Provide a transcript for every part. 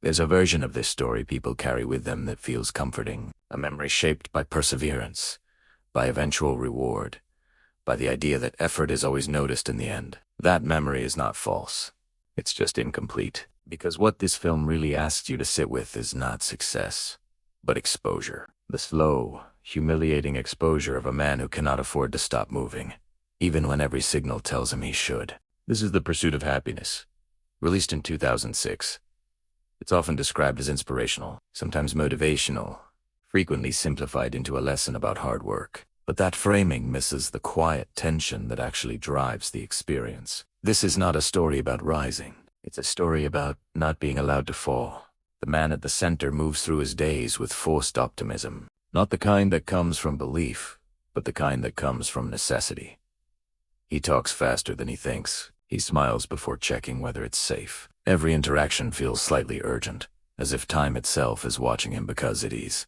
There's a version of this story people carry with them that feels comforting, a memory shaped by perseverance, by eventual reward, by the idea that effort is always noticed in the end. That memory is not false. It's just incomplete. Because what this film really asks you to sit with is not success, but exposure. The slow, humiliating exposure of a man who cannot afford to stop moving, even when every signal tells him he should. This is The Pursuit of Happyness, released in 2006. It's often described as inspirational, sometimes motivational, frequently simplified into a lesson about hard work. But that framing misses the quiet tension that actually drives the experience. This is not a story about rising. It's a story about not being allowed to fall. The man at the center moves through his days with forced optimism, not the kind that comes from belief, but the kind that comes from necessity. He talks faster than he thinks. He smiles before checking whether it's safe. Every interaction feels slightly urgent, as if time itself is watching him because it is.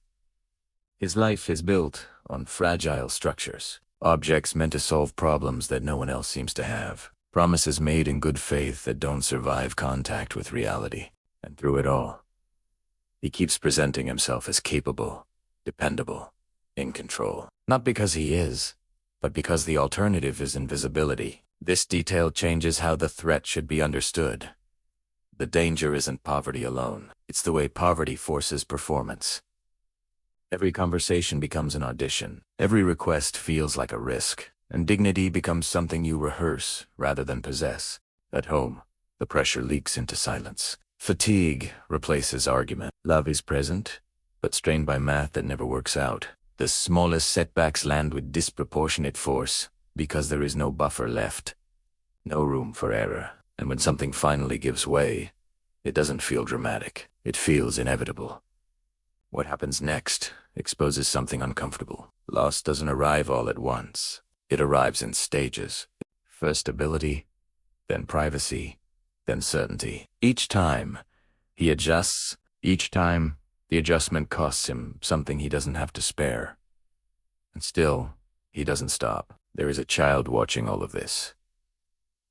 His life is built on fragile structures, objects meant to solve problems that no one else seems to have, promises made in good faith that don't survive contact with reality. And through it all, he keeps presenting himself as capable, dependable, in control. Not because he is, but because the alternative is invisibility. This detail changes how the threat should be understood. The danger isn't poverty alone. It's the way poverty forces performance. Every conversation becomes an audition. Every request feels like a risk, and dignity becomes something you rehearse rather than possess. At home, the pressure leaks into silence. Fatigue replaces argument. Love is present, but strained by math that never works out. The smallest setbacks land with disproportionate force because there is no buffer left, no room for error. And when something finally gives way, it doesn't feel dramatic. It feels inevitable. What happens next exposes something uncomfortable. Loss doesn't arrive all at once. It arrives in stages. First stability, then privacy, then certainty. Each time, he adjusts. Each time, the adjustment costs him something he doesn't have to spare. And still, he doesn't stop. There is a child watching all of this.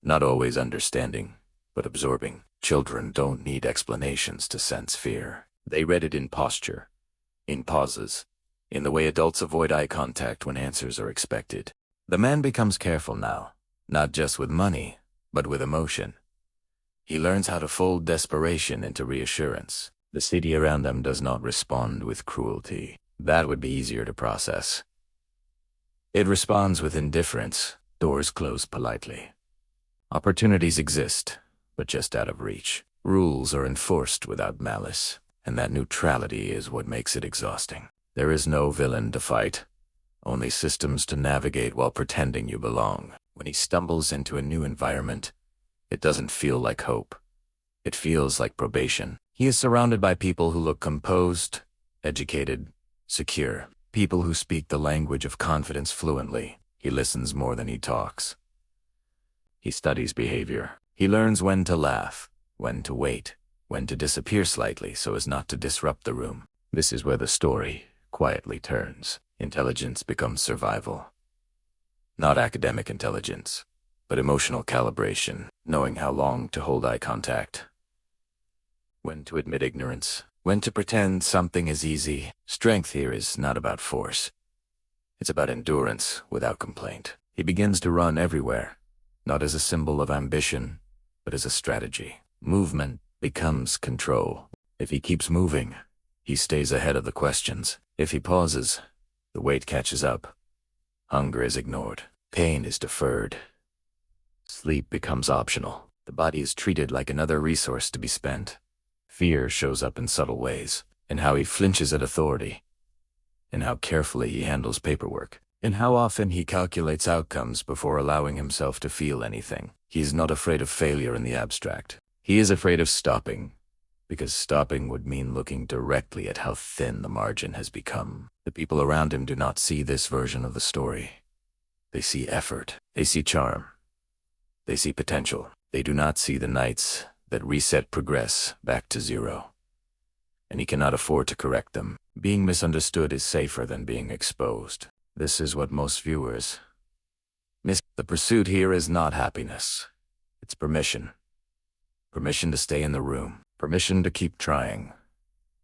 Not always understanding, but absorbing. Children don't need explanations to sense fear. They read it in posture, in pauses, in the way adults avoid eye contact when answers are expected. The man becomes careful now, not just with money, but with emotion. He learns how to fold desperation into reassurance. The city around them does not respond with cruelty. That would be easier to process. It responds with indifference. Doors close politely. Opportunities exist, but just out of reach. Rules are enforced without malice, and that neutrality is what makes it exhausting. There is no villain to fight, only systems to navigate while pretending you belong. When he stumbles into a new environment, it doesn't feel like hope. It feels like probation. He is surrounded by people who look composed, educated, secure. People who speak the language of confidence fluently. He listens more than he talks. He studies behavior. He learns when to laugh, when to wait, when to disappear slightly so as not to disrupt the room. This is where the story quietly turns. Intelligence becomes survival. Not academic intelligence, but emotional calibration, knowing how long to hold eye contact, when to admit ignorance, when to pretend something is easy. Strength here is not about force. It's about endurance without complaint. He begins to run everywhere, not as a symbol of ambition, but as a strategy. Movement becomes control. If he keeps moving, he stays ahead of the questions. If he pauses, the weight catches up. Hunger is ignored. Pain is deferred. Sleep becomes optional. The body is treated like another resource to be spent. Fear shows up in subtle ways, in how he flinches at authority, in how carefully he handles paperwork, in how often he calculates outcomes before allowing himself to feel anything. He is not afraid of failure in the abstract. He is afraid of stopping, because stopping would mean looking directly at how thin the margin has become. The people around him do not see this version of the story. They see effort. They see charm. They see potential. They do not see the nights that reset progress back to zero. And he cannot afford to correct them. Being misunderstood is safer than being exposed. This is what most viewers miss. The pursuit here is not happiness. It's permission. Permission to stay in the room. permission to keep trying,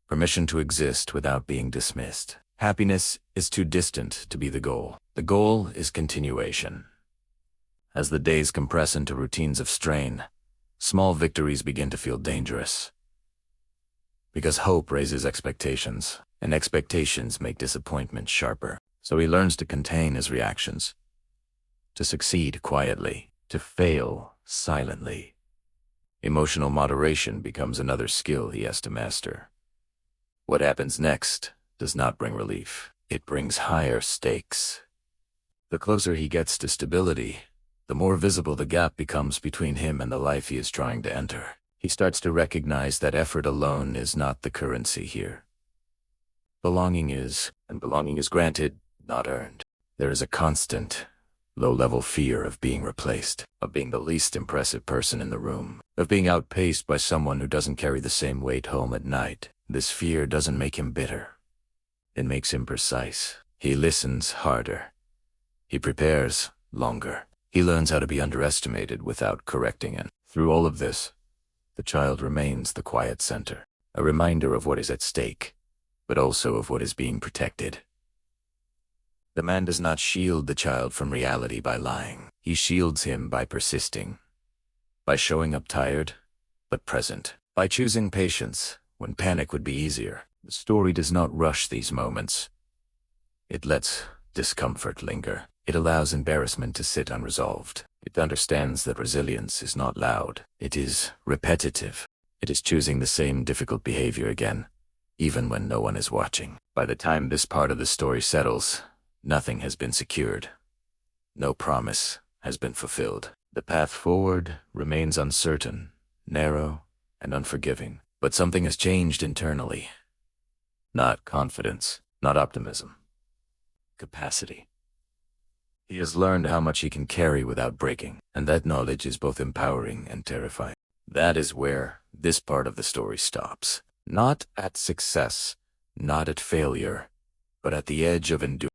permission to exist without being dismissed. Happiness is too distant to be the goal. The goal is continuation. As the days compress into routines of strain, small victories begin to feel dangerous. Because hope raises expectations, and expectations make disappointment sharper. So he learns to contain his reactions, to succeed quietly, to fail silently. Emotional moderation becomes another skill he has to master. What happens next does not bring relief. It brings higher stakes. The closer he gets to stability, the more visible the gap becomes between him and the life he is trying to enter. He starts to recognize that effort alone is not the currency here. Belonging is, and belonging is granted, not earned. There is a constant, low-level fear of being replaced, of being the least impressive person in the room, of being outpaced by someone who doesn't carry the same weight home at night. This fear doesn't make him bitter. It makes him precise. He listens harder. He prepares longer. He learns how to be underestimated without correcting it. Through all of this, the child remains the quiet center, a reminder of what is at stake, but also of what is being protected. The man does not shield the child from reality by lying. He shields him by persisting, by showing up tired, but present, by choosing patience when panic would be easier. The story does not rush these moments. It lets discomfort linger. It allows embarrassment to sit unresolved. It understands that resilience is not loud. It is repetitive. It is choosing the same difficult behavior again, even when no one is watching. By the time this part of the story settles, nothing has been secured. No promise has been fulfilled. The path forward remains uncertain, narrow, and unforgiving. But something has changed internally. Not confidence, not optimism. Capacity. He has learned how much he can carry without breaking, and that knowledge is both empowering and terrifying. That is where this part of the story stops. Not at success, not at failure, but at the edge of endurance.